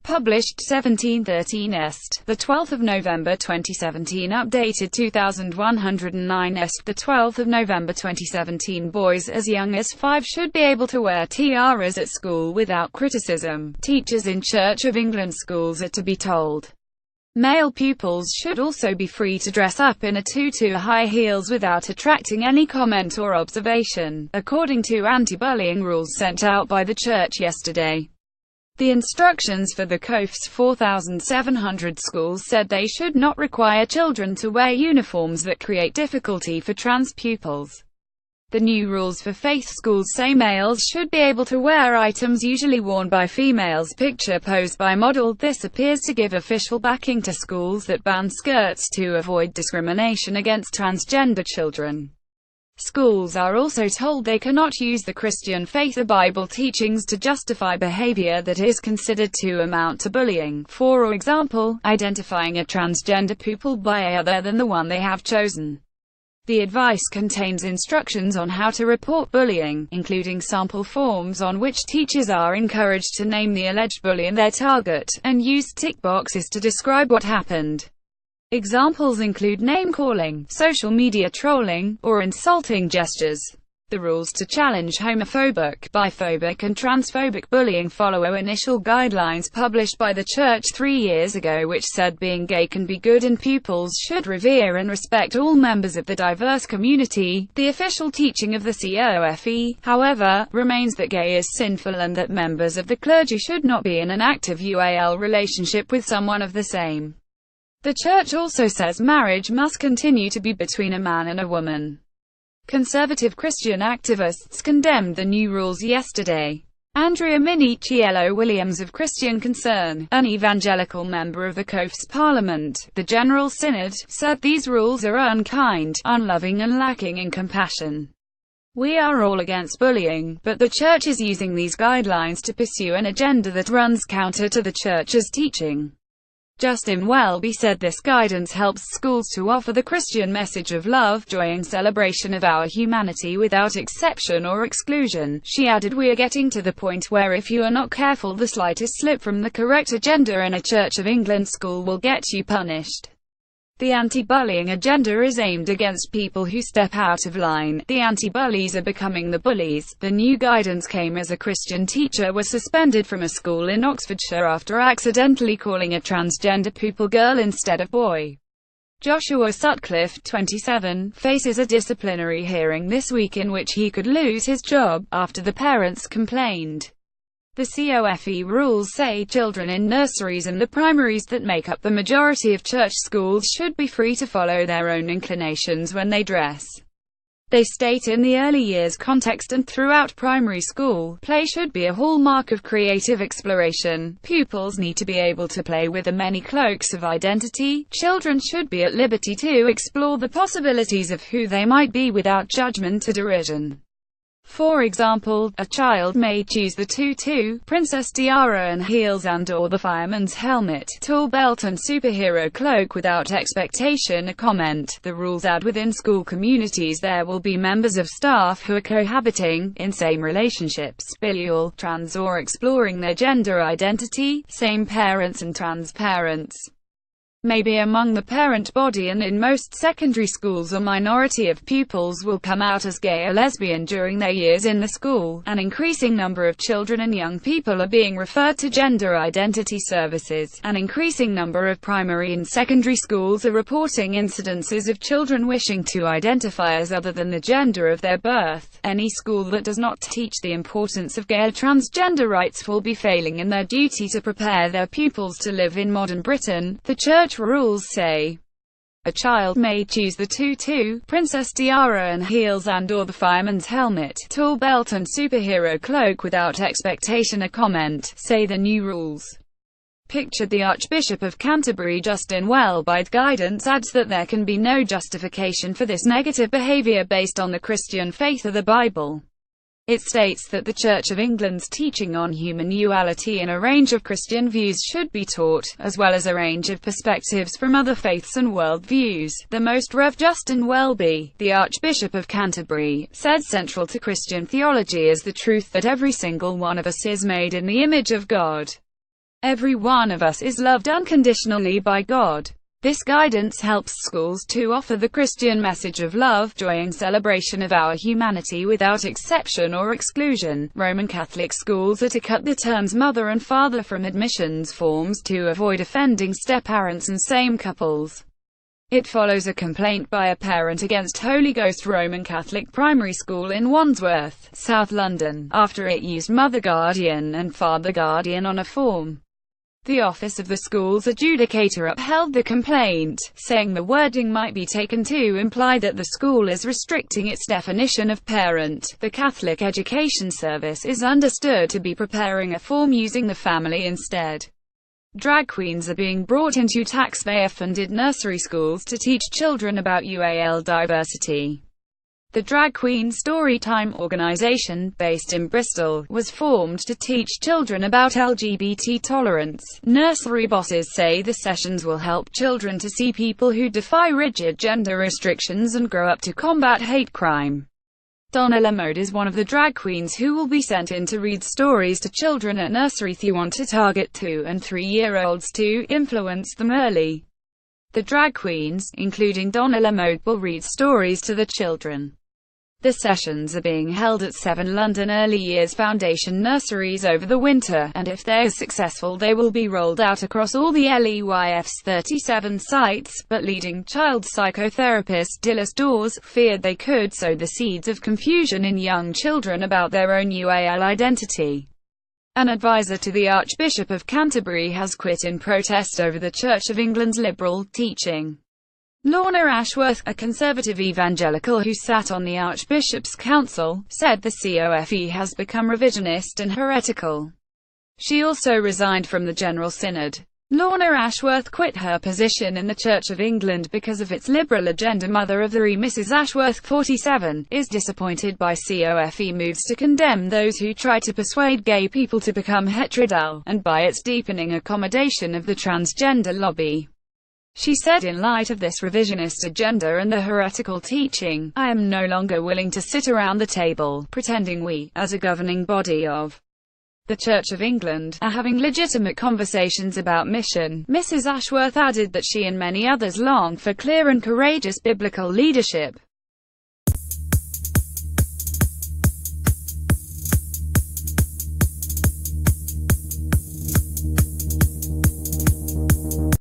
Published 1713 Est, the 12th of November 2017. Updated 2109 Est, the 12th of November 2017. Boys as young as 5 should be able to wear tiaras at school without criticism. Teachers in Church of England schools are to be told. Male pupils should also be free to dress up in a tutu or high heels without attracting any comment or observation, according to anti-bullying rules sent out by the Church yesterday. The instructions for the COF's 4,700 schools said they should not require children to wear uniforms that create difficulty for trans pupils. The new rules for faith schools say males should be able to wear items usually worn by females. Picture posed by model. This appears to give official backing to schools that ban skirts to avoid discrimination against transgender children. Schools are also told they cannot use the Christian faith or Bible teachings to justify behavior that is considered to amount to bullying, for example, identifying a transgender pupil by other than the one they have chosen. The advice contains instructions on how to report bullying, including sample forms on which teachers are encouraged to name the alleged bully and their target, and use tick boxes to describe what happened. Examples include name-calling, social media trolling, or insulting gestures. The rules to challenge homophobic, biphobic and transphobic bullying follow initial guidelines published by the Church 3 years ago, which said being gay can be good and pupils should revere and respect all members of the diverse community. The official teaching of the COFE, however, remains that gay is sinful and that members of the clergy should not be in an active UAL relationship with someone of the same. The Church also says marriage must continue to be between a man and a woman. Conservative Christian activists condemned the new rules yesterday. Andrea Minichiello Williams of Christian Concern, an evangelical member of the COF's Parliament, the General Synod, said these rules are unkind, unloving and lacking in compassion. We are all against bullying, but the Church is using these guidelines to pursue an agenda that runs counter to the Church's teaching. Justin Welby said this guidance helps schools to offer the Christian message of love, joy and celebration of our humanity without exception or exclusion. She added, "We are getting to the point where if you are not careful, the slightest slip from the correct agenda in a Church of England school will get you punished." The anti-bullying agenda is aimed against people who step out of line. The anti-bullies are becoming the bullies. The new guidance came as a Christian teacher was suspended from a school in Oxfordshire after accidentally calling a transgender pupil girl instead of boy. Joshua Sutcliffe, 27, faces a disciplinary hearing this week in which he could lose his job, after the parents complained. The COFE rules say children in nurseries and the primaries that make up the majority of church schools should be free to follow their own inclinations when they dress. They state in the early years context and throughout primary school, play should be a hallmark of creative exploration. Pupils need to be able to play with the many cloaks of identity. Children should be at liberty to explore the possibilities of who they might be without judgment or derision. For example, a child may choose the tutu, princess tiara and heels and/or the fireman's helmet, tool belt and superhero cloak without expectation or comment. The rules add within school communities there will be members of staff who are cohabiting, in same relationships, bilingual, trans or exploring their gender identity, same parents and trans parents may be among the parent body, and in most secondary schools a minority of pupils will come out as gay or lesbian during their years in the school. An increasing number of children and young people are being referred to gender identity services. An increasing number of primary and secondary schools are reporting incidences of children wishing to identify as other than the gender of their birth. Any school that does not teach the importance of gay or transgender rights will be failing in their duty to prepare their pupils to live in modern Britain, the Church rules say. A child may choose the tutu, princess tiara and heels and/or the fireman's helmet, tool belt and superhero cloak without expectation or comment, say the new rules. Pictured the Archbishop of Canterbury Justin Welby's guidance adds that there can be no justification for this negative behavior based on the Christian faith or the Bible. It states that the Church of England's teaching on human duality and a range of Christian views should be taught, as well as a range of perspectives from other faiths and worldviews. The Most Rev. Justin Welby, the Archbishop of Canterbury, said central to Christian theology is the truth that every single one of us is made in the image of God. Every one of us is loved unconditionally by God. This guidance helps schools to offer the Christian message of love, joy and celebration of our humanity without exception or exclusion. Roman Catholic schools are to cut the terms mother and father from admissions forms to avoid offending step-parents and same couples. It follows a complaint by a parent against Holy Ghost Roman Catholic Primary School in Wandsworth, South London, after it used mother guardian and father guardian on a form. The Office of the School's Adjudicator upheld the complaint, saying the wording might be taken to imply that the school is restricting its definition of parent. The Catholic Education Service is understood to be preparing a form using the family instead. Drag queens are being brought into taxpayer-funded nursery schools to teach children about UAL diversity. The Drag Queen Storytime organization, based in Bristol, was formed to teach children about LGBT tolerance. Nursery bosses say the sessions will help children to see people who defy rigid gender restrictions and grow up to combat hate crime. Donna Lamode is one of the drag queens who will be sent in to read stories to children at nursery. They want to target 2- and 3-year-olds to influence them early. The drag queens, including Donna Lamode, will read stories to the children. The sessions are being held at 7 London Early Years Foundation nurseries over the winter, and if they are successful they will be rolled out across all the LEYF's 37 sites, but leading child psychotherapist Dilys Dawes feared they could sow the seeds of confusion in young children about their own UAL identity. An advisor to the Archbishop of Canterbury has quit in protest over the Church of England's liberal teaching. Lorna Ashworth, a conservative evangelical who sat on the Archbishop's Council, said the COFE has become revisionist and heretical. She also resigned from the General Synod. Lorna Ashworth quit her position in the Church of England because of its liberal agenda. Mother of 3 Mrs. Ashworth, 47, is disappointed by COFE moves to condemn those who try to persuade gay people to become heterodal, and by its deepening accommodation of the transgender lobby. She said, in light of this revisionist agenda and the heretical teaching, I am no longer willing to sit around the table, pretending we, as a governing body of the Church of England, are having legitimate conversations about mission. Mrs. Ashworth added that she and many others long for clear and courageous biblical leadership.